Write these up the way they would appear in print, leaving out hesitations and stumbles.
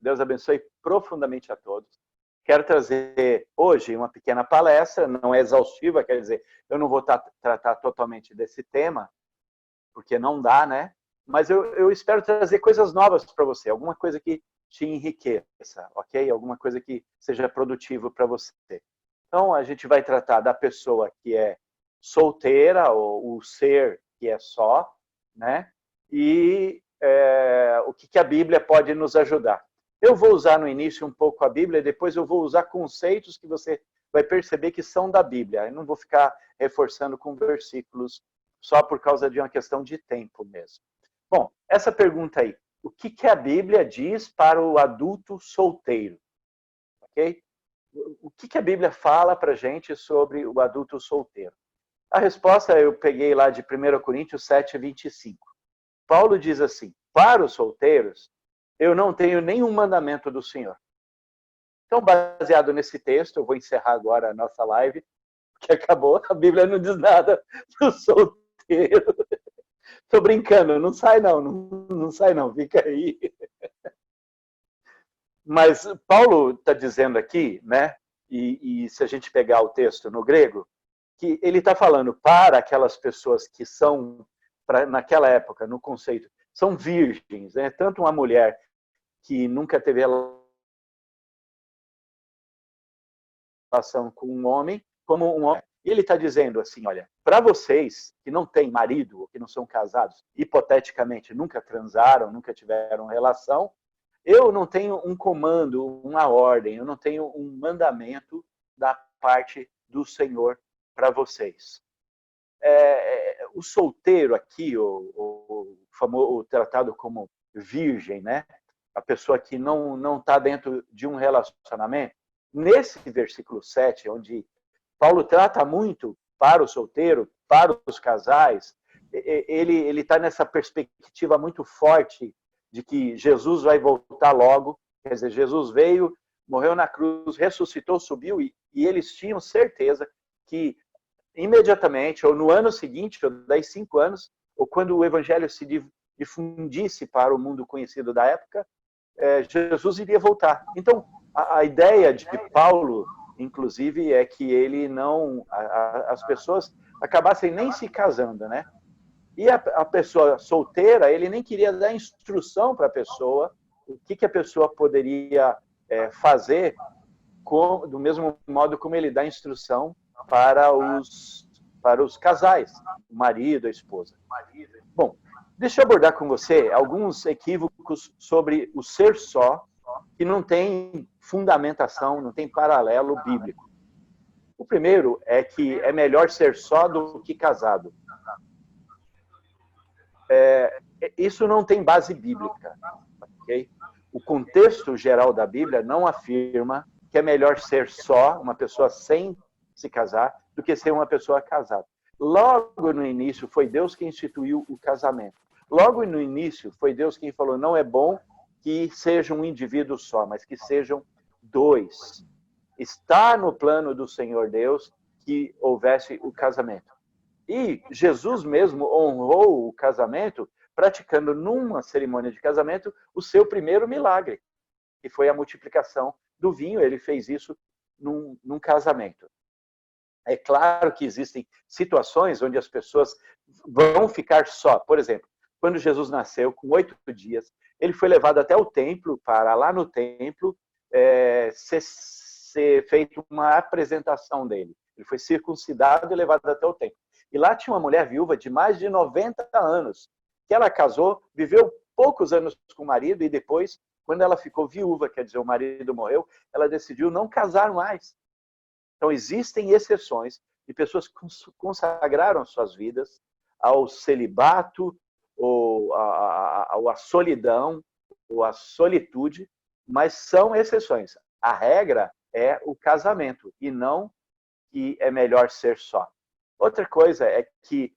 Deus abençoe profundamente a todos. Quero trazer hoje uma pequena palestra, não é exaustiva, quer dizer, eu não vou tratar totalmente desse tema, porque não dá, né? Mas eu espero trazer coisas novas para você, alguma coisa que te enriqueça, ok? Alguma coisa que seja produtivo para você. Então, a gente vai tratar da pessoa que é solteira, ou o ser que é só, né? E o que a Bíblia pode nos ajudar. Eu vou usar no início um pouco a Bíblia, e depois eu vou usar conceitos que você vai perceber que são da Bíblia. Eu não vou ficar reforçando com versículos só por causa de uma questão de tempo mesmo. Bom, essa pergunta aí, o que a Bíblia diz para o adulto solteiro? Ok? O que a Bíblia fala para a gente sobre o adulto solteiro? A resposta eu peguei lá de 1 Coríntios 7, 25. Paulo diz assim, para os solteiros, eu não tenho nenhum mandamento do Senhor. Então, baseado nesse texto, eu vou encerrar agora a nossa live, que acabou, a Bíblia não diz nada do solteiro. Tô brincando, não sai não sai não, fica aí. Mas Paulo está dizendo aqui, né? E se a gente pegar o texto no grego, que ele está falando para aquelas pessoas que são, naquela época, no conceito, são virgens, né? Tanto uma mulher que nunca teve relação com um homem, como um homem. E ele está dizendo assim, olha, para vocês que não têm marido, ou que não são casados, hipoteticamente nunca transaram, nunca tiveram relação, eu não tenho um comando, uma ordem, eu não tenho um mandamento da parte do Senhor para vocês. O solteiro aqui, o tratado como virgem, né? A pessoa que não está dentro de um relacionamento, nesse versículo 7, onde Paulo trata muito para o solteiro, para os casais, ele está nessa perspectiva muito forte de que Jesus vai voltar logo, quer dizer, Jesus veio, morreu na cruz, ressuscitou, subiu, e eles tinham certeza que imediatamente, ou no ano seguinte, ou 10, 5 anos, ou quando o evangelho se difundisse para o mundo conhecido da época, Jesus iria voltar. Então, a ideia de Paulo, inclusive, é que ele não, as pessoas acabassem nem se casando, né? E a pessoa solteira, ele nem queria dar instrução para a pessoa, o que a pessoa poderia fazer, do mesmo modo como ele dá instrução para os casais, o marido, a esposa. Bom, deixa eu abordar com você alguns equívocos sobre o ser só, que não tem fundamentação, não tem paralelo bíblico. O primeiro é que é melhor ser só do que casado. Isso não tem base bíblica, ok? O contexto geral da Bíblia não afirma que é melhor ser só, uma pessoa sem se casar, do que ser uma pessoa casada. Logo no início, foi Deus quem instituiu o casamento. Logo no início, foi Deus quem falou, não é bom que seja um indivíduo só, mas que sejam dois. Está no plano do Senhor Deus que houvesse o casamento. E Jesus mesmo honrou o casamento praticando numa cerimônia de casamento o seu primeiro milagre, que foi a multiplicação do vinho. Ele fez isso num casamento. É claro que existem situações onde as pessoas vão ficar só. Por exemplo, quando Jesus nasceu, com 8 dias, ele foi levado até o templo, para lá no templo ser feita uma apresentação dele. Ele foi circuncidado e levado até o templo. E lá tinha uma mulher viúva de mais de 90 anos, que ela casou, viveu poucos anos com o marido, e depois, quando ela ficou viúva, quer dizer, o marido morreu, ela decidiu não casar mais. Então, existem exceções de pessoas que consagraram suas vidas ao celibato, ou à solidão, ou à solitude, mas são exceções. A regra é o casamento, e não que é melhor ser só. Outra coisa é que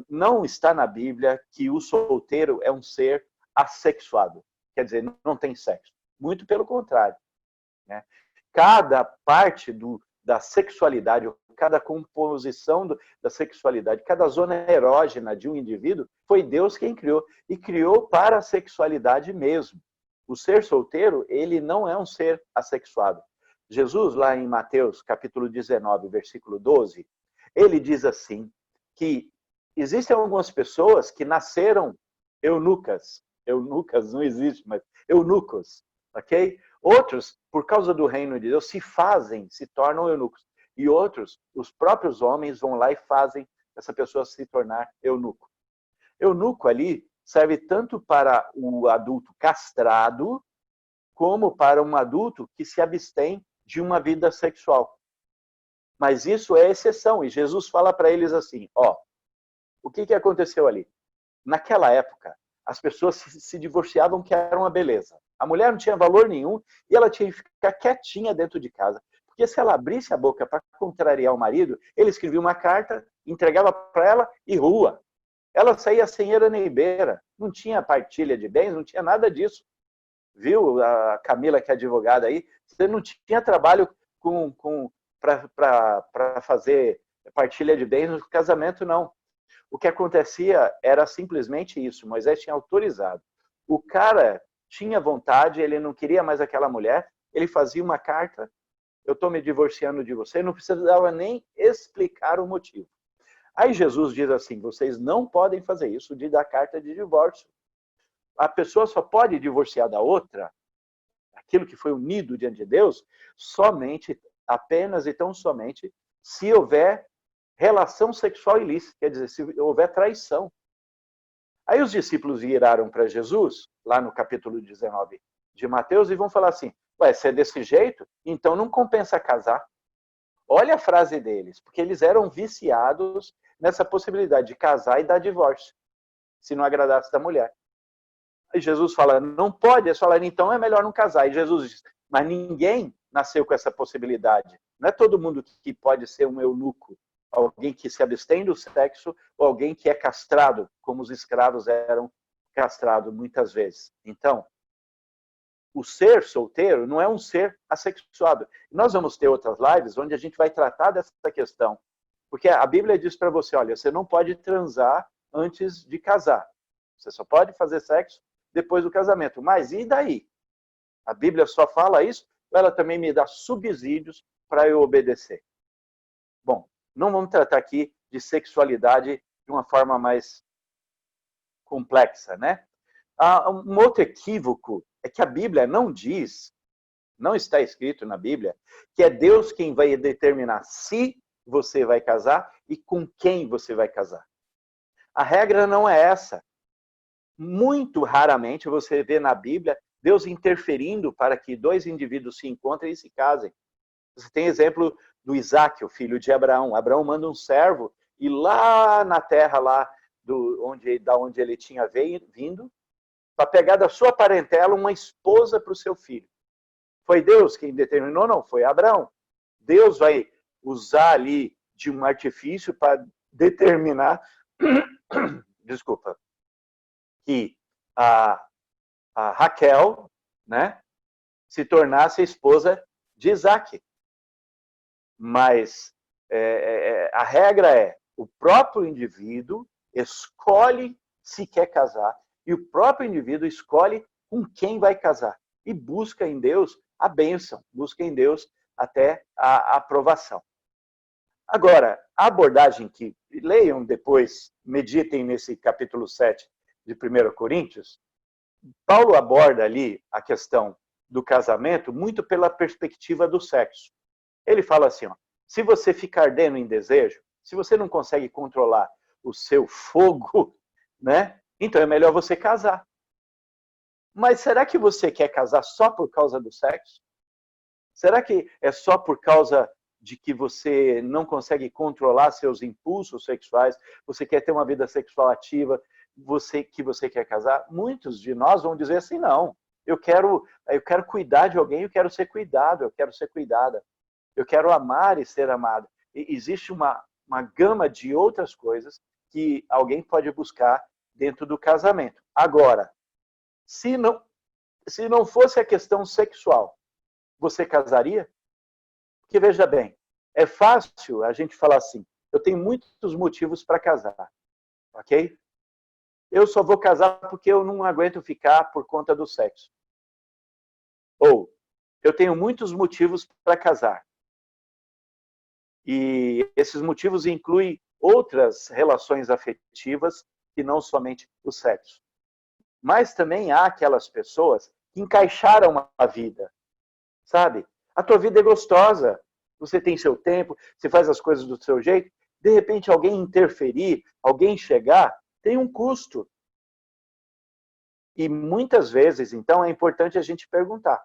não está na Bíblia que o solteiro é um ser assexuado, quer dizer, não tem sexo. Muito pelo contrário, né? Cada parte da sexualidade, cada composição da sexualidade, cada zona erógena de um indivíduo, foi Deus quem criou, e criou para a sexualidade mesmo. o ser solteiro, ele não é um ser assexuado. Jesus, lá em Mateus, capítulo 19, versículo 12, ele diz assim, que existem algumas pessoas que nasceram eunucas. Eunucas não existe, mas eunucos, ok? Outros, por causa do reino de Deus, se tornam eunucos. E outros, os próprios homens vão lá e fazem essa pessoa se tornar eunuco. Eunuco ali serve tanto para o adulto castrado, como para um adulto que se abstém de uma vida sexual. Mas isso é exceção, e Jesus fala para eles assim, ó, o que aconteceu ali? Naquela época, as pessoas se divorciavam, que era uma beleza. A mulher não tinha valor nenhum e ela tinha que ficar quietinha dentro de casa. Porque se ela abrisse a boca para contrariar o marido, ele escrevia uma carta, entregava para ela e rua. Ela saía sem eira nem beira. Não tinha partilha de bens, não tinha nada disso. Viu, a Camila, que é advogada aí, você não tinha trabalho para fazer partilha de bens no casamento, não. O que acontecia era simplesmente isso. Moisés tinha autorizado. O cara tinha vontade, ele não queria mais aquela mulher, ele fazia uma carta, eu estou me divorciando de você, não precisava nem explicar o motivo. Aí Jesus diz assim, vocês não podem fazer isso de dar carta de divórcio. A pessoa só pode divorciar da outra, aquilo que foi unido diante de Deus, somente, apenas e tão somente, se houver relação sexual ilícita, quer dizer, se houver traição. Aí os discípulos viraram para Jesus, lá no capítulo 19 de Mateus, e vão falar assim, ué, se é desse jeito, então não compensa casar. Olha a frase deles, porque eles eram viciados nessa possibilidade de casar e dar divórcio, se não agradasse da mulher. E Jesus fala, não pode, eles falaram, então é melhor não casar. E Jesus diz, mas ninguém nasceu com essa possibilidade. Não é todo mundo que pode ser um eunuco, alguém que se abstém do sexo, ou alguém que é castrado, como os escravos eram castrados muitas vezes. Então, o ser solteiro não é um ser assexuado. Nós vamos ter outras lives onde a gente vai tratar dessa questão. Porque a Bíblia diz para você, olha, você não pode transar antes de casar. Você só pode fazer sexo depois do casamento. Mas e daí? A Bíblia só fala isso, ou ela também me dá subsídios para eu obedecer? Bom, não vamos tratar aqui de sexualidade de uma forma mais complexa, né? Um outro equívoco é que a Bíblia não diz, não está escrito na Bíblia, que é Deus quem vai determinar se você vai casar e com quem você vai casar. A regra não é essa. Muito raramente você vê na Bíblia Deus interferindo para que dois indivíduos se encontrem e se casem. Você tem exemplo do Isaac, o filho de Abraão. Abraão manda um servo e lá na terra lá da onde ele tinha vindo, para pegar da sua parentela uma esposa para o seu filho. Foi Deus quem determinou? Não, foi Abraão. Deus vai usar ali de um artifício para determinar, desculpa, que a Raquel, né, se tornasse a esposa de Isaac. Mas a regra é, o próprio indivíduo escolhe se quer casar e o próprio indivíduo escolhe com quem vai casar e busca em Deus a bênção, busca em Deus até a aprovação. Agora, a abordagem que leiam depois, meditem nesse capítulo 7 de 1 Coríntios, Paulo aborda ali a questão do casamento muito pela perspectiva do sexo. Ele fala assim, ó, se você ficar ardendo em desejo, se você não consegue controlar o seu fogo, né? Então é melhor você casar. Mas será que você quer casar só por causa do sexo? Será que é só por causa de que você não consegue controlar seus impulsos sexuais? Você quer ter uma vida sexual ativa? Que você quer casar? Muitos de nós vão dizer assim, não. Eu quero cuidar de alguém, eu quero ser cuidado, eu quero ser cuidada. Eu quero amar e ser amado. E existe uma gama de outras coisas que alguém pode buscar dentro do casamento. Agora, se não fosse a questão sexual, você casaria? Porque veja bem, é fácil a gente falar assim, eu tenho muitos motivos para casar, ok? Eu só vou casar porque eu não aguento ficar por conta do sexo. eu tenho muitos motivos para casar. E esses motivos incluem outras relações afetivas que não somente o sexo. Mas também há aquelas pessoas que encaixaram a vida, sabe? A tua vida é gostosa, você tem seu tempo, você faz as coisas do seu jeito, de repente alguém interferir, alguém chegar, tem um custo. E muitas vezes, então, é importante a gente perguntar,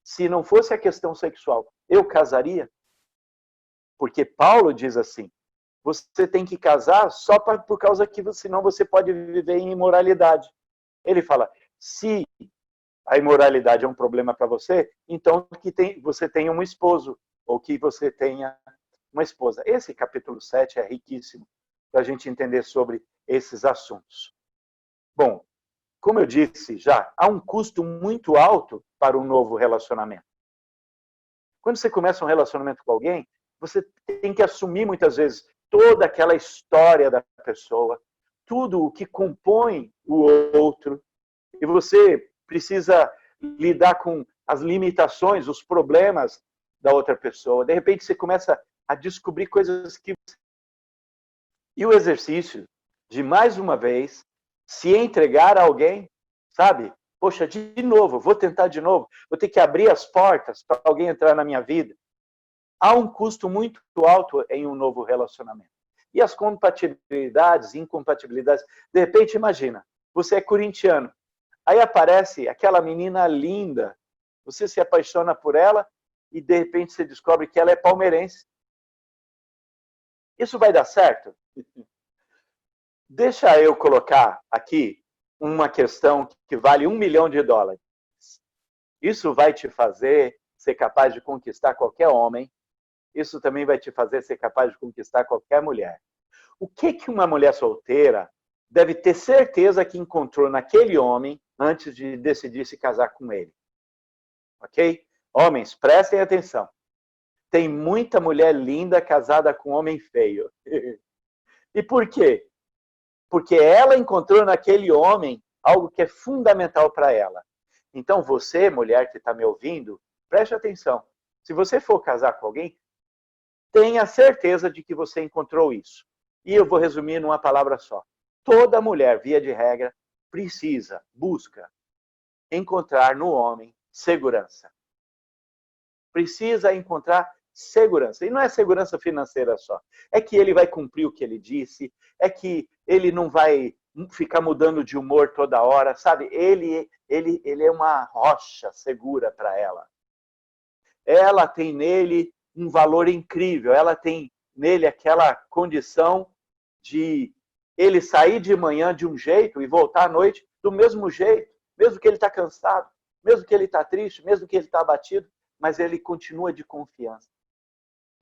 se não fosse a questão sexual, eu casaria? Porque Paulo diz assim, você tem que casar só por causa que senão você pode viver em imoralidade. Ele fala, se a imoralidade é um problema para você, então você tenha um esposo, ou que você tenha uma esposa. Esse capítulo 7 é riquíssimo para a gente entender sobre esses assuntos. Bom, como eu disse já, há um custo muito alto para um novo relacionamento. Quando você começa um relacionamento com alguém, você tem que assumir muitas vezes toda aquela história da pessoa, tudo o que compõe o outro, e você precisa lidar com as limitações, os problemas da outra pessoa. De repente você começa a descobrir coisas que... E o exercício de, mais uma vez, se entregar a alguém, sabe? Poxa, de novo, vou tentar de novo, vou ter que abrir as portas para alguém entrar na minha vida. Há um custo muito alto em um novo relacionamento. E as compatibilidades, incompatibilidades, de repente, imagina, você é corintiano, aí aparece aquela menina linda, você se apaixona por ela e de repente você descobre que ela é palmeirense. Isso vai dar certo? Deixa eu colocar aqui uma questão que vale $1 milhão. Isso vai te fazer ser capaz de conquistar qualquer homem. Isso também vai te fazer ser capaz de conquistar qualquer mulher. O que uma mulher solteira deve ter certeza que encontrou naquele homem antes de decidir se casar com ele? Ok? Homens, prestem atenção. Tem muita mulher linda casada com homem feio. E por quê? Porque ela encontrou naquele homem algo que é fundamental para ela. Então você, mulher que está me ouvindo, preste atenção. Se você for casar com alguém, tenha certeza de que você encontrou isso. E eu vou resumir numa palavra só. Toda mulher, via de regra, busca encontrar no homem segurança. Precisa encontrar segurança. E não é segurança financeira só. É que ele vai cumprir o que ele disse, é que ele não vai ficar mudando de humor toda hora, sabe? Ele é uma rocha segura para ela. Ela tem nele um valor incrível, ela tem nele aquela condição de ele sair de manhã de um jeito e voltar à noite do mesmo jeito, mesmo que ele está cansado, mesmo que ele está triste, mesmo que ele está abatido, mas ele continua de confiança.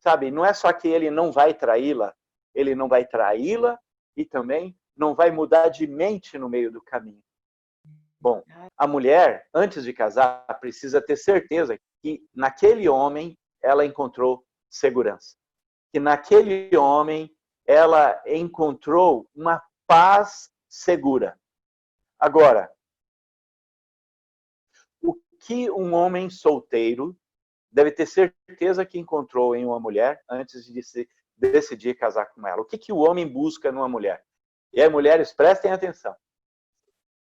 Sabe, não é só que ele não vai traí-la, ele não vai traí-la e também não vai mudar de mente no meio do caminho. Bom, a mulher, antes de casar, precisa ter certeza que naquele homem ela encontrou segurança. Que naquele homem ela encontrou uma paz segura. Agora, o que um homem solteiro deve ter certeza que encontrou em uma mulher antes de decidir casar com ela? O que o homem busca numa mulher? E aí, mulheres, prestem atenção.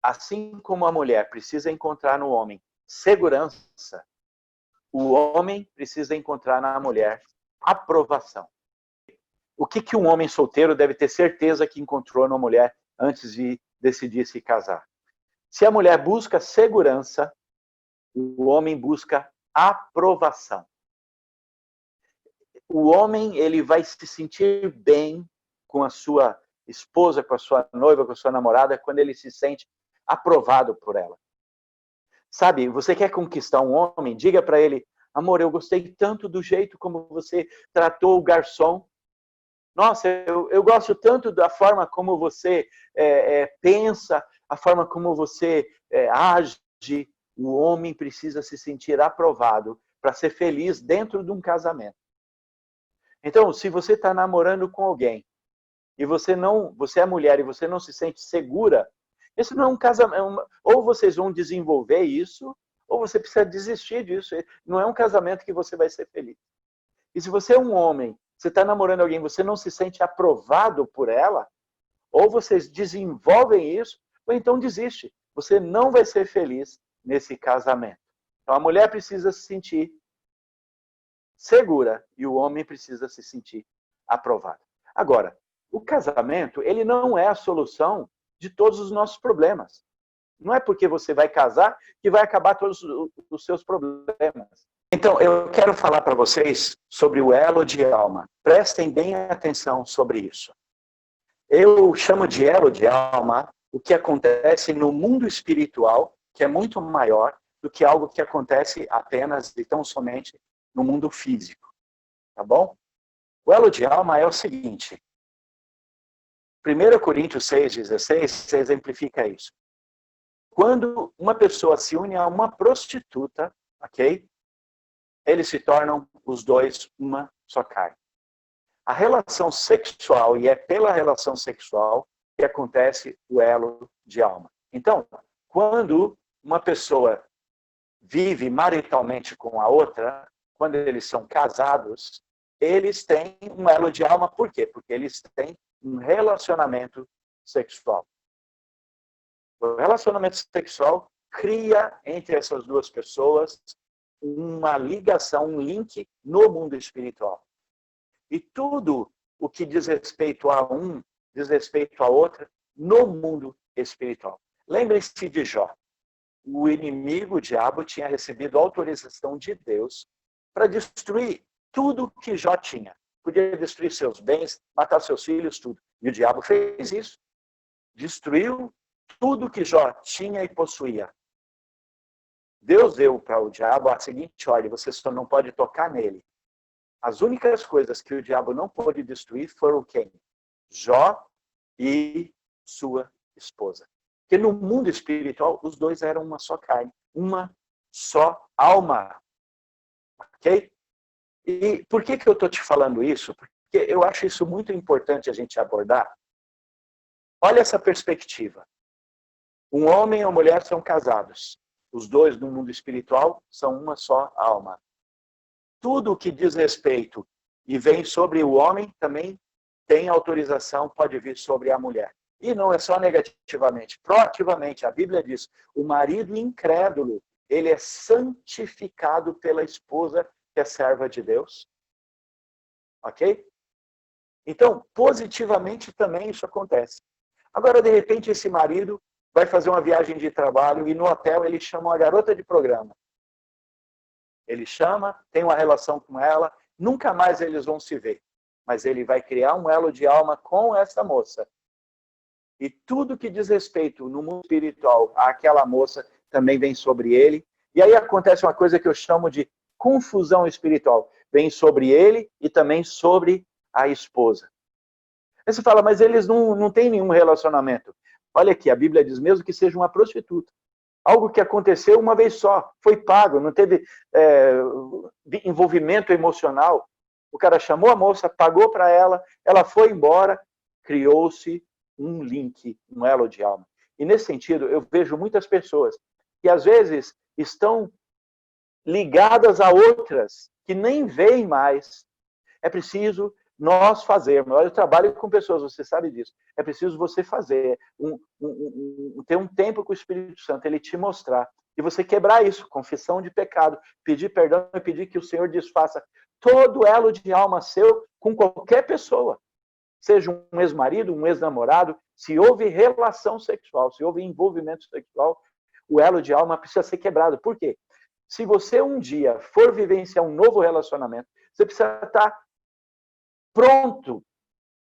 Assim como a mulher precisa encontrar no homem segurança, o homem precisa encontrar na mulher aprovação. O que um homem solteiro deve ter certeza que encontrou na mulher antes de decidir se casar? Se a mulher busca segurança, o homem busca aprovação. O homem, ele vai se sentir bem com a sua esposa, com a sua noiva, com a sua namorada, quando ele se sente aprovado por ela. Sabe, você quer conquistar um homem? Diga para ele, amor, eu gostei tanto do jeito como você tratou o garçom. Nossa, eu gosto tanto da forma como você pensa, a forma como você age. O homem precisa se sentir aprovado para ser feliz dentro de um casamento. Então, se você está namorando com alguém e você é mulher e você não se sente segura, esse não é um casamento. Ou vocês vão desenvolver isso, ou ou você precisa desistir disso. Não é um casamento que você vai ser feliz. E se você é um homem, você está namorando alguém, você não se sente aprovado por ela, ou vocês desenvolvem isso, ou então desiste. Você não vai ser feliz nesse casamento. Então a mulher precisa se sentir segura e o homem precisa se sentir aprovado. Agora, o casamento, ele não é a solução de todos os nossos problemas. Não é porque você vai casar que vai acabar todos os seus problemas. Então, eu quero falar para vocês sobre o elo de alma. Prestem bem atenção sobre isso. Eu chamo de elo de alma o que acontece no mundo espiritual, que é muito maior do que algo que acontece apenas e tão somente no mundo físico. Tá bom? O elo de alma é o seguinte. 1 Coríntios 6,16 exemplifica isso. Quando uma pessoa se une a uma prostituta, ok? Eles se tornam os dois uma só carne. A relação sexual, e é pela relação sexual que acontece o elo de alma. Então, quando uma pessoa vive maritalmente com a outra, quando eles são casados, eles têm um elo de alma. Por quê? Porque eles têm um relacionamento sexual. O relacionamento sexual cria entre essas duas pessoas uma ligação, um link no mundo espiritual. E tudo o que diz respeito a um, diz respeito a outra, no mundo espiritual. Lembre-se de Jó. O inimigo, o diabo, tinha recebido autorização de Deus para destruir tudo que Jó tinha. Podia destruir seus bens, matar seus filhos, tudo. E o diabo fez isso. Destruiu tudo que Jó tinha e possuía. Deus deu para o diabo a seguinte ordem: você só não pode tocar nele. As únicas coisas que o diabo não pôde destruir foram quem? Jó e sua esposa. Porque no mundo espiritual, os dois eram uma só carne, uma só alma. Ok? E por que eu estou te falando isso? Porque eu acho isso muito importante a gente abordar. Olha essa perspectiva. Um homem e uma mulher são casados. Os dois, no mundo espiritual, são uma só alma. Tudo o que diz respeito e vem sobre o homem também tem autorização, pode vir sobre a mulher. E não é só negativamente, proativamente. A Bíblia diz, o marido incrédulo, ele é santificado pela esposa que é serva de Deus. Ok? Então, positivamente também isso acontece. Agora, de repente, esse marido vai fazer uma viagem de trabalho e no hotel ele chama uma garota de programa. Ele chama, tem uma relação com ela, nunca mais eles vão se ver. Mas ele vai criar um elo de alma com essa moça. E tudo que diz respeito no mundo espiritual àquela moça também vem sobre ele. E aí acontece uma coisa que eu chamo de confusão espiritual. Vem sobre ele e também sobre a esposa. Aí você fala, mas eles não têm nenhum relacionamento. Olha aqui, a Bíblia diz mesmo que seja uma prostituta. Algo que aconteceu uma vez só, foi pago, não teve envolvimento emocional. O cara chamou a moça, pagou para ela foi embora, criou-se um link, um elo de alma. E nesse sentido, eu vejo muitas pessoas que às vezes estão ligadas a outras que nem veem mais. É preciso nós fazermos. Eu trabalho com pessoas, você sabe disso. É preciso você fazer, ter um tempo com o Espírito Santo, ele te mostrar. E você quebrar isso, confissão de pecado, pedir perdão e pedir que o Senhor desfaça todo elo de alma seu com qualquer pessoa. Seja um ex-marido, um ex-namorado, se houve relação sexual, se houve envolvimento sexual, o elo de alma precisa ser quebrado. Por quê? Se você um dia for vivenciar um novo relacionamento, você precisa estar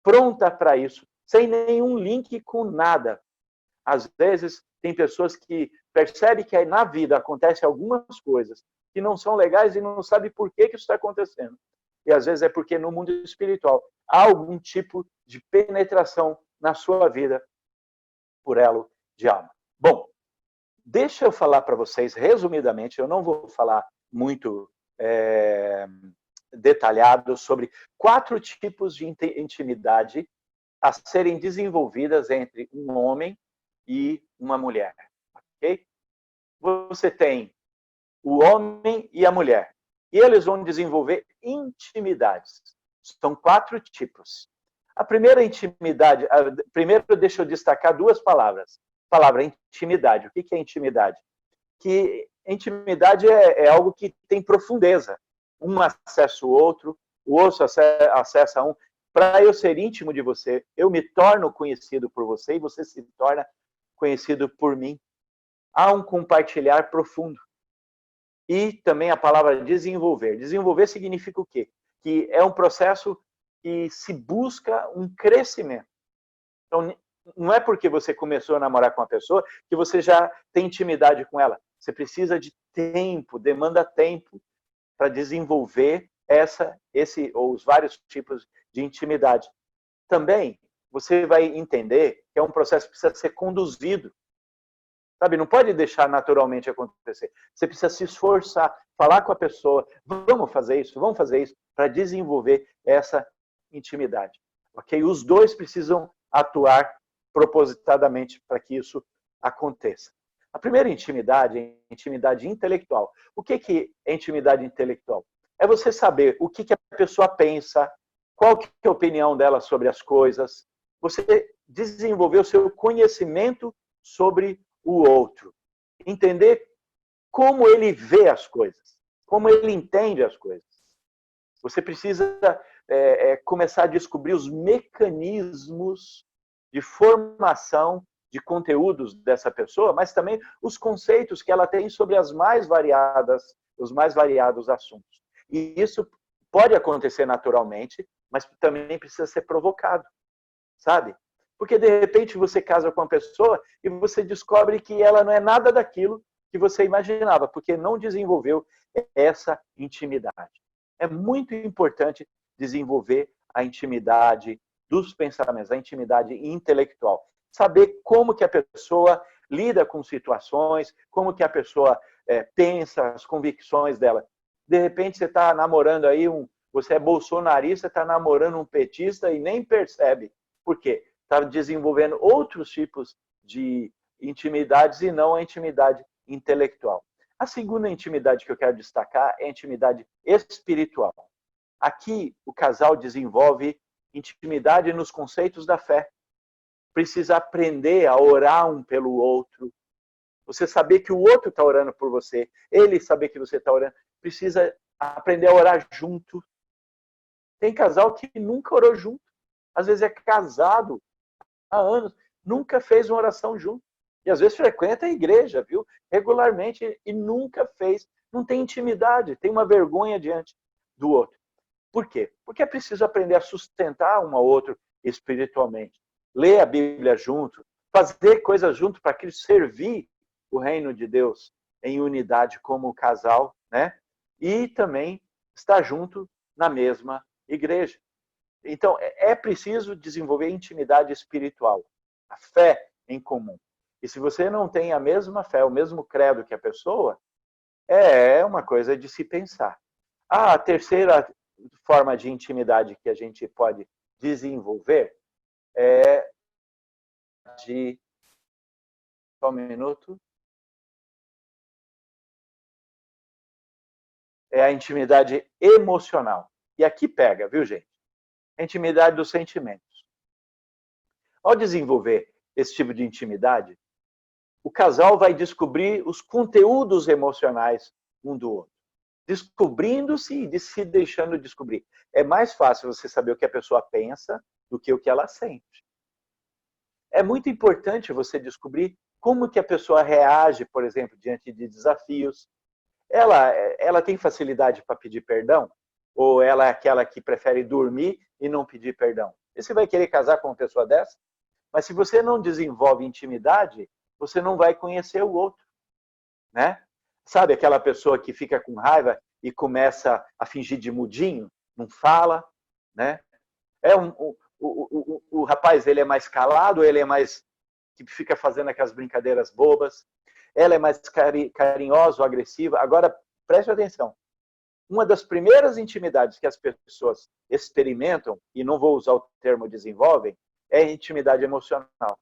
pronta para isso, sem nenhum link com nada. Às vezes, tem pessoas que percebem que na vida acontecem algumas coisas que não são legais e não sabem por que isso está acontecendo. E às vezes é porque no mundo espiritual há algum tipo de penetração na sua vida por elo de alma. Bom, deixa eu falar para vocês, resumidamente, eu não vou falar muito detalhado sobre 4 tipos de intimidade a serem desenvolvidas entre um homem e uma mulher. Ok? Você tem o homem e a mulher. E eles vão desenvolver intimidades. São 4 tipos. A primeira intimidade, primeiro deixa eu destacar 2 palavras. A palavra intimidade. O que é intimidade? Que intimidade é algo que tem profundeza. Um acessa o outro acessa um. Para eu ser íntimo de você, eu me torno conhecido por você e você se torna conhecido por mim. Há um compartilhar profundo. E também a palavra desenvolver. Desenvolver significa o quê? Que é um processo que se busca um crescimento. Então, não é porque você começou a namorar com uma pessoa que você já tem intimidade com ela. Você precisa de tempo, demanda tempo para desenvolver esse ou os vários tipos de intimidade. Também, você vai entender que é um processo que precisa ser conduzido. Sabe, não pode deixar naturalmente acontecer. Você precisa se esforçar, falar com a pessoa, vamos fazer isso, para desenvolver essa intimidade. Ok? Os dois precisam atuar propositadamente para que isso aconteça. A primeira intimidade é intimidade intelectual. O que é intimidade intelectual? É você saber o que a pessoa pensa, qual que é a opinião dela sobre as coisas, você desenvolver o seu conhecimento sobre o outro, entender como ele vê as coisas, como ele entende as coisas. Você precisa começar a descobrir os mecanismos de formação de conteúdos dessa pessoa, mas também os conceitos que ela tem sobre os mais variados assuntos. E isso pode acontecer naturalmente, mas também precisa ser provocado, sabe? Porque, de repente, você casa com uma pessoa e você descobre que ela não é nada daquilo que você imaginava, porque não desenvolveu essa intimidade. É muito importante desenvolver a intimidade dos pensamentos, a intimidade intelectual. Saber como que a pessoa lida com situações, como que a pessoa pensa, as convicções dela. De repente, você está namorando aí você é bolsonarista, está namorando um petista e nem percebe. Por quê? Está desenvolvendo outros tipos de intimidades e não a intimidade intelectual. A segunda intimidade que eu quero destacar é a intimidade espiritual. Aqui, o casal desenvolve intimidade nos conceitos da fé. Precisa aprender a orar um pelo outro. Você saber que o outro está orando por você, ele saber que você está orando. Precisa aprender a orar junto. Tem casal que nunca orou junto. Às vezes é casado há anos, nunca fez uma oração junto. E às vezes frequenta a igreja, viu? Regularmente, e nunca fez. Não tem intimidade, tem uma vergonha diante do outro. Por quê? Porque é preciso aprender a sustentar um ao outro espiritualmente. Ler a Bíblia junto, fazer coisas junto para servir o reino de Deus em unidade como casal, né? E também estar junto na mesma igreja. Então, é preciso desenvolver intimidade espiritual, a fé em comum. E se você não tem a mesma fé, o mesmo credo que a pessoa, é uma coisa de se pensar. A terceira forma de intimidade que a gente pode desenvolver é de... Só um minuto. É a intimidade emocional. E aqui pega, viu, gente? A intimidade dos sentimentos. Ao desenvolver esse tipo de intimidade, o casal vai descobrir os conteúdos emocionais um do outro. Descobrindo-se e se deixando descobrir. É mais fácil você saber o que a pessoa pensa do que o que ela sente. É muito importante você descobrir como que a pessoa reage, por exemplo, diante de desafios. Ela tem facilidade para pedir perdão? Ou ela é aquela que prefere dormir e não pedir perdão? Você vai querer casar com uma pessoa dessa? Mas se você não desenvolve intimidade, você não vai conhecer o outro, né? Sabe aquela pessoa que fica com raiva e começa a fingir de mudinho, não fala, né? O rapaz, ele é mais calado, ele é mais que fica fazendo aquelas brincadeiras bobas. Ela é mais carinhosa ou agressiva. Agora, preste atenção. Uma das primeiras intimidades que as pessoas experimentam, e não vou usar o termo desenvolvem, é a intimidade emocional.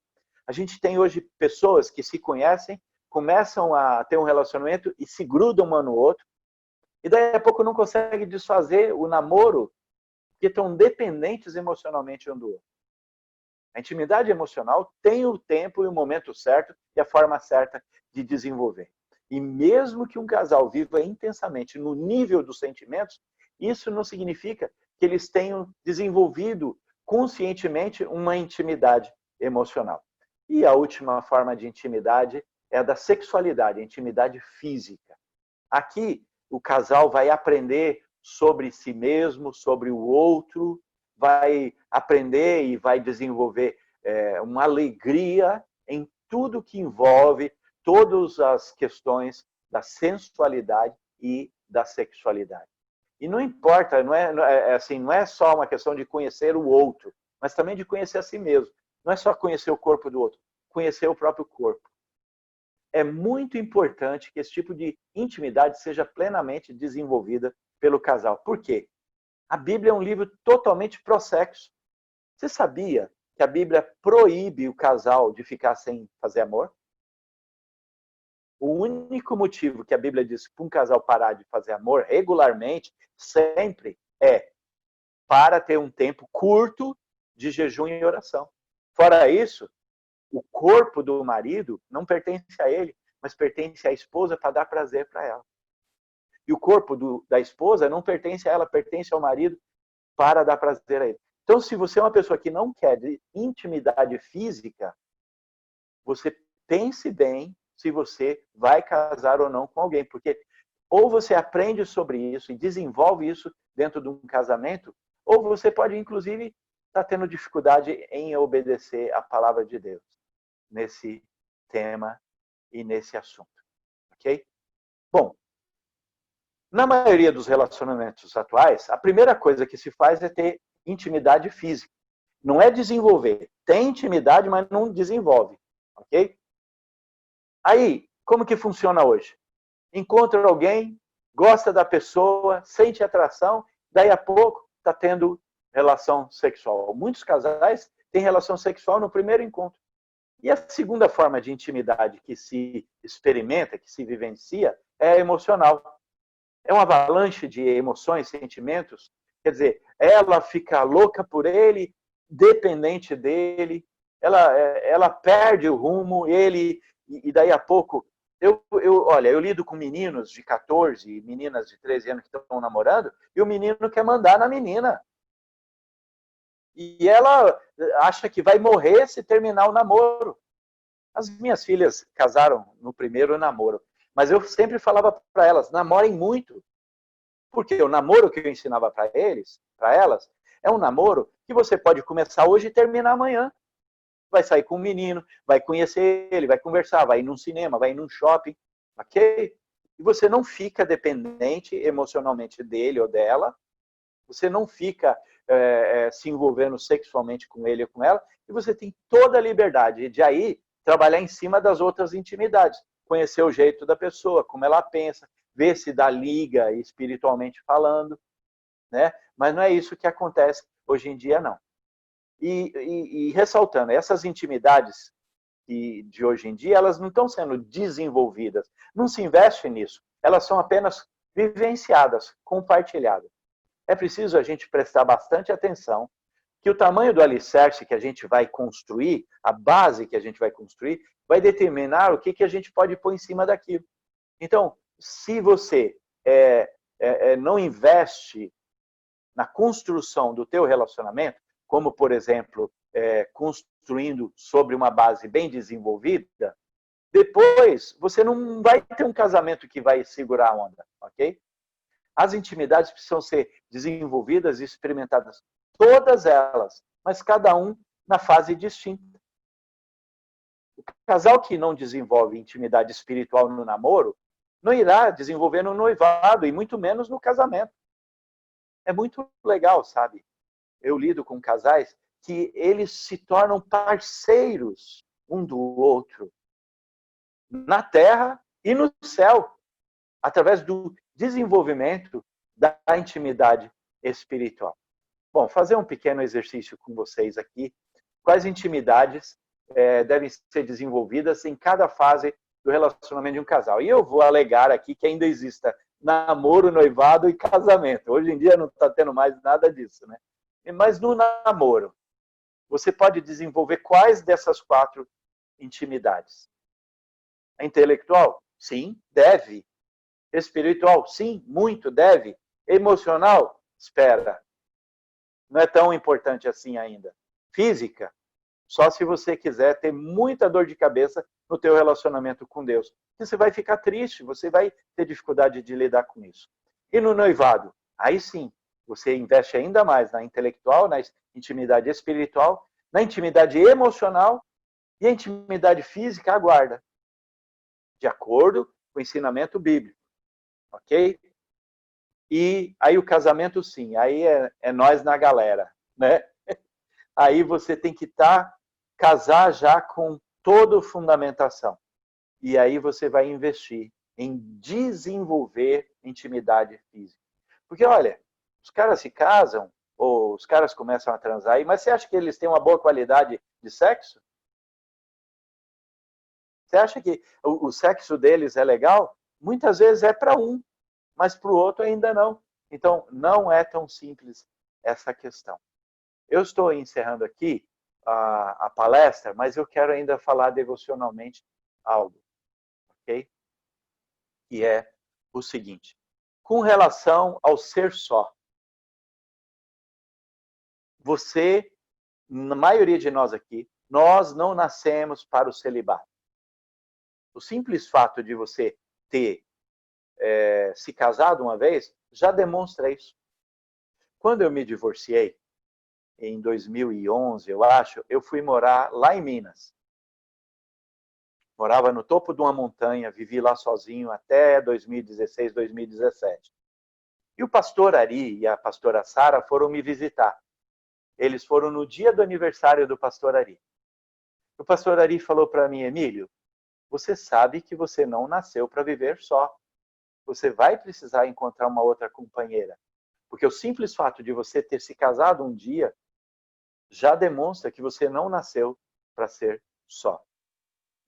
A gente tem hoje pessoas que se conhecem começam a ter um relacionamento e se grudam um no outro, e daí a pouco não conseguem desfazer o namoro, porque estão dependentes emocionalmente um do outro. A intimidade emocional tem o tempo e o momento certo e a forma certa de desenvolver. E mesmo que um casal viva intensamente no nível dos sentimentos, isso não significa que eles tenham desenvolvido conscientemente uma intimidade emocional. E a última forma de intimidade é a da sexualidade, a intimidade física. Aqui, o casal vai aprender sobre si mesmo, sobre o outro, vai aprender e vai desenvolver uma alegria em tudo que envolve todas as questões da sensualidade e da sexualidade. E não importa, não é só uma questão de conhecer o outro, mas também de conhecer a si mesmo. Não é só conhecer o corpo do outro, conhecer o próprio corpo. É muito importante que esse tipo de intimidade seja plenamente desenvolvida pelo casal. Por quê? A Bíblia é um livro totalmente pró-sexo. Você sabia que a Bíblia proíbe o casal de ficar sem fazer amor? O único motivo que a Bíblia diz para um casal parar de fazer amor regularmente, sempre, é para ter um tempo curto de jejum e oração. Fora isso, o corpo do marido não pertence a ele, mas pertence à esposa para dar prazer para ela. E o corpo da esposa não pertence a ela, pertence ao marido para dar prazer a ele. Então, se você é uma pessoa que não quer intimidade física, você pense bem se você vai casar ou não com alguém, porque ou você aprende sobre isso e desenvolve isso dentro de um casamento, ou você pode, inclusive, estar tendo dificuldade em obedecer a palavra de Deus nesse tema e nesse assunto, ok? Bom, na maioria dos relacionamentos atuais, a primeira coisa que se faz é ter intimidade física. Não é desenvolver. Tem intimidade, mas não desenvolve, ok? Aí, como que funciona hoje? Encontra alguém, gosta da pessoa, sente atração, daí a pouco está tendo relação sexual. Muitos casais têm relação sexual no primeiro encontro. E a segunda forma de intimidade que se experimenta, que se vivencia, é a emocional. É uma avalanche de emoções, sentimentos. Quer dizer, ela fica louca por ele, dependente dele, ela perde o rumo, ele, e daí a pouco. Olha, eu lido com meninos de 14, meninas de 13 anos que estão namorando, e o menino quer mandar na menina. E ela acha que vai morrer se terminar o namoro. As minhas filhas casaram no primeiro namoro, mas eu sempre falava para elas, namorem muito. Porque o namoro que eu ensinava para elas, é um namoro que você pode começar hoje e terminar amanhã. Vai sair com um menino, vai conhecer ele, vai conversar, vai ir num cinema, vai ir num shopping, ok? E você não fica dependente emocionalmente dele ou dela, você não fica se envolvendo sexualmente com ele ou com ela, e você tem toda a liberdade de aí trabalhar em cima das outras intimidades, conhecer o jeito da pessoa, como ela pensa, ver se dá liga espiritualmente falando, né? Mas não é isso que acontece hoje em dia, não. E ressaltando, essas intimidades de hoje em dia, elas não estão sendo desenvolvidas, não se investe nisso, elas são apenas vivenciadas, compartilhadas. É preciso a gente prestar bastante atenção que o tamanho do alicerce que a gente vai construir, a base que a gente vai construir, vai determinar o que a gente pode pôr em cima daquilo. Então, se você não investe na construção do teu relacionamento, como, por exemplo, construindo sobre uma base bem desenvolvida, depois você não vai ter um casamento que vai segurar a onda, ok? As intimidades precisam ser desenvolvidas e experimentadas, todas elas, mas cada um na fase distinta. O casal que não desenvolve intimidade espiritual no namoro, não irá desenvolver no noivado e muito menos no casamento. É muito legal, sabe? Eu lido com casais que eles se tornam parceiros um do outro na terra e no céu, através do desenvolvimento da intimidade espiritual. Bom, fazer um pequeno exercício com vocês aqui. Quais intimidades devem ser desenvolvidas em cada fase do relacionamento de um casal. E eu vou alegar aqui que ainda exista namoro, noivado e casamento. Hoje em dia não está tendo mais nada disso, né? Mas no namoro, você pode desenvolver quais dessas 4 intimidades? A intelectual? Sim, deve. Espiritual? Sim, muito, deve. Emocional? Espera. Não é tão importante assim ainda. Física? Só se você quiser ter muita dor de cabeça no teu relacionamento com Deus. Você vai ficar triste, você vai ter dificuldade de lidar com isso. E no noivado? Aí sim, você investe ainda mais na intelectual, na intimidade espiritual, na intimidade emocional e a intimidade física aguarda. De acordo com o ensinamento bíblico. Ok? E aí o casamento sim, aí é nós na galera, né? Aí você tem que casar já com toda a fundamentação. E aí você vai investir em desenvolver intimidade física. Porque, olha, os caras se casam, ou os caras começam a transar aí, mas você acha que eles têm uma boa qualidade de sexo? Você acha que o sexo deles é legal? Muitas vezes é para um, mas para o outro ainda não. Então, não é tão simples essa questão. Eu estou encerrando aqui a palestra, mas eu quero ainda falar devocionalmente algo, ok? Que é o seguinte: com relação ao ser só, você, na maioria de nós aqui, nós não nascemos para o celibato. O simples fato de você ter se casado uma vez já demonstra isso. Quando eu me divorciei, em 2011, eu acho, eu fui morar lá em Minas. Morava no topo de uma montanha, vivi lá sozinho até 2016, 2017. E o pastor Ari e a pastora Sara foram me visitar. Eles foram no dia do aniversário do pastor Ari. O pastor Ari falou para mim: Emílio, você sabe que você não nasceu para viver só. Você vai precisar encontrar uma outra companheira. Porque o simples fato de você ter se casado um dia já demonstra que você não nasceu para ser só.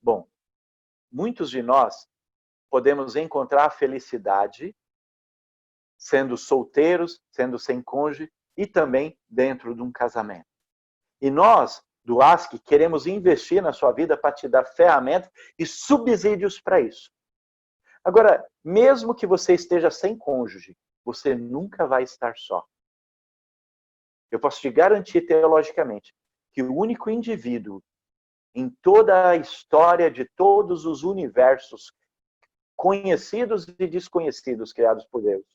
Bom, muitos de nós podemos encontrar a felicidade sendo solteiros, sendo sem cônjuge e também dentro de um casamento. E nós, do ASC, queremos investir na sua vida para te dar ferramentas e subsídios para isso. Agora, mesmo que você esteja sem cônjuge, você nunca vai estar só. Eu posso te garantir teologicamente que o único indivíduo em toda a história de todos os universos conhecidos e desconhecidos criados por Deus,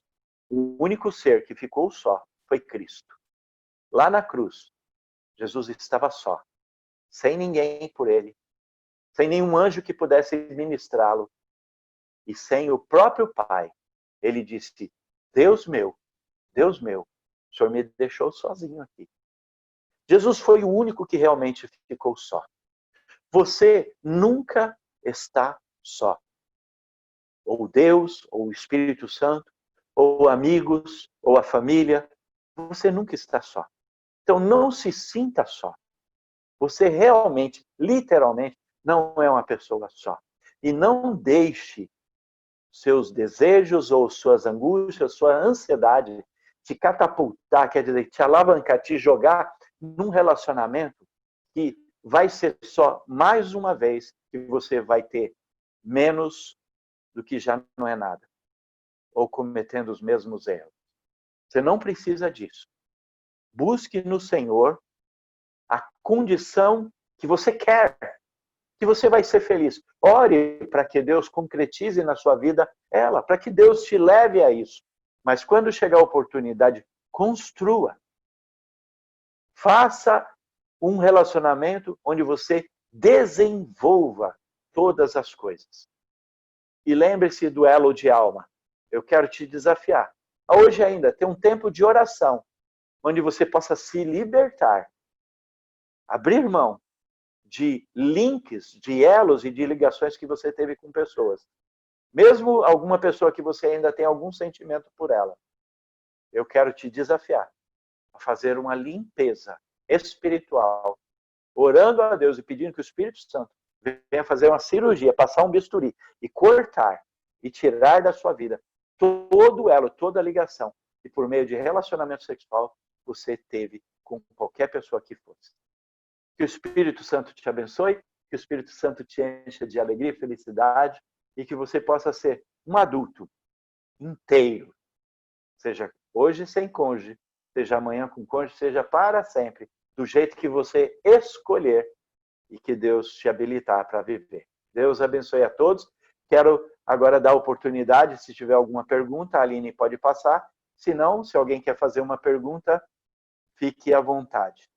o único ser que ficou só foi Cristo. Lá na cruz, Jesus estava só, sem ninguém por ele, sem nenhum anjo que pudesse ministrá-lo, e sem o próprio Pai. Ele disse: Deus meu, o Senhor me deixou sozinho aqui. Jesus foi o único que realmente ficou só. Você nunca está só. Ou Deus, ou o Espírito Santo, ou amigos, ou a família. Você nunca está só. Então não se sinta só. Você realmente, literalmente, não é uma pessoa só. E não deixe seus desejos ou suas angústias, sua ansiedade te catapultar, quer dizer, te alavancar, te jogar num relacionamento que vai ser só mais uma vez que você vai ter menos do que já não é nada, ou cometendo os mesmos erros. Você não precisa disso. Busque no Senhor a condição que você quer, que você vai ser feliz. Ore para que Deus concretize na sua vida ela, para que Deus te leve a isso. Mas quando chegar a oportunidade, construa. Faça um relacionamento onde você desenvolva todas as coisas. E lembre-se do elo de alma. Eu quero te desafiar. Hoje ainda, tem um tempo de oração, onde você possa se libertar, abrir mão de links, de elos e de ligações que você teve com pessoas. Mesmo alguma pessoa que você ainda tem algum sentimento por ela. Eu quero te desafiar a fazer uma limpeza espiritual, orando a Deus e pedindo que o Espírito Santo venha fazer uma cirurgia, passar um bisturi e cortar e tirar da sua vida todo elo, toda a ligação que por meio de relacionamento sexual você teve com qualquer pessoa que fosse. Que o Espírito Santo te abençoe, que o Espírito Santo te encha de alegria e felicidade e que você possa ser um adulto inteiro, seja hoje sem cônjuge, seja amanhã com cônjuge, seja para sempre, do jeito que você escolher e que Deus te habilitar para viver. Deus abençoe a todos. Quero agora dar a oportunidade, se tiver alguma pergunta, a Aline pode passar. Se não, se alguém quer fazer uma pergunta, fique à vontade.